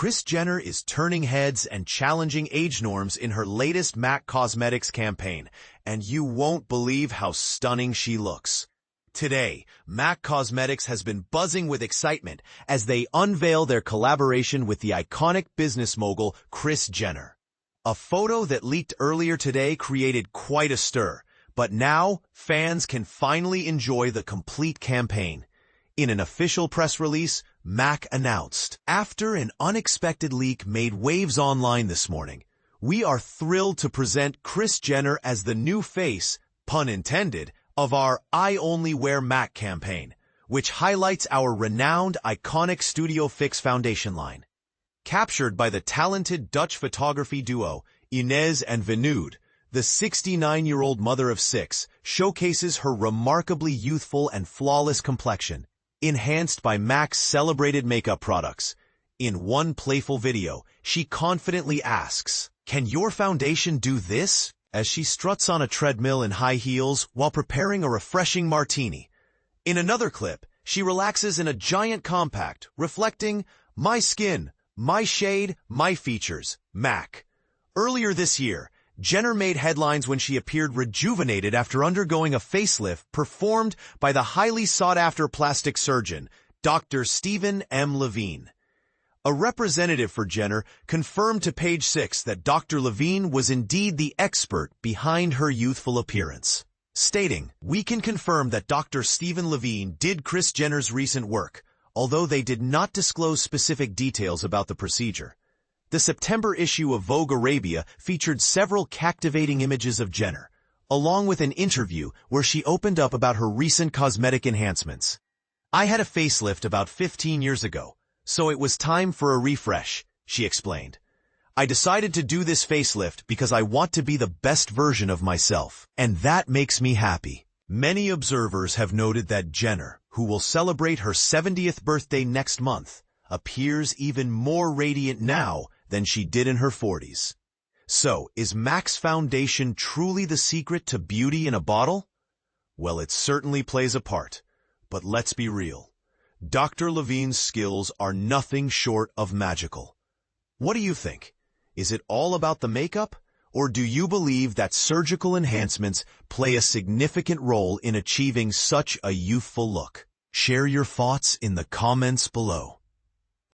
Kris Jenner is turning heads and challenging age norms in her latest MAC Cosmetics campaign, and you won't believe how stunning she looks. Today, MAC Cosmetics has been buzzing with excitement as they unveil their collaboration with the iconic business mogul Kris Jenner. A photo that leaked earlier today created quite a stir, but now fans can finally enjoy the complete campaign. In an official press release, MAC announced, "After an unexpected leak made waves online this morning, we are thrilled to present Kris Jenner as the new face, pun intended, of our I Only Wear MAC campaign, which highlights our renowned iconic Studio Fix foundation line." Captured by the talented Dutch photography duo Inez and Vinood, the 69-year-old mother of 6 showcases her remarkably youthful and flawless complexion, enhanced by MAC's celebrated makeup products. In one playful video, she confidently asks, "Can your foundation do this?" as she struts on a treadmill in high heels while preparing a refreshing martini. In another clip, she relaxes in a giant compact, reflecting, "My skin, my shade, my features, MAC." Earlier this year, Jenner made headlines when she appeared rejuvenated after undergoing a facelift performed by the highly sought-after plastic surgeon, Dr. Stephen M. Levine. A representative for Jenner confirmed to Page 6 that Dr. Levine was indeed the expert behind her youthful appearance, stating, "We can confirm that Dr. Stephen Levine did Kris Jenner's recent work, although they did not disclose specific details about the procedure." The September issue of Vogue Arabia featured several captivating images of Jenner, along with an interview where she opened up about her recent cosmetic enhancements. "I had a facelift about 15 years ago, so it was time for a refresh," she explained. "I decided to do this facelift because I want to be the best version of myself, and that makes me happy." Many observers have noted that Jenner, who will celebrate her 70th birthday next month, appears even more radiant now than she did in her 40s. So, is MAC's foundation truly the secret to beauty in a bottle? Well, it certainly plays a part, but let's be real. Dr. Levine's skills are nothing short of magical. What do you think? Is it all about the makeup, or do you believe that surgical enhancements play a significant role in achieving such a youthful look? Share your thoughts in the comments below.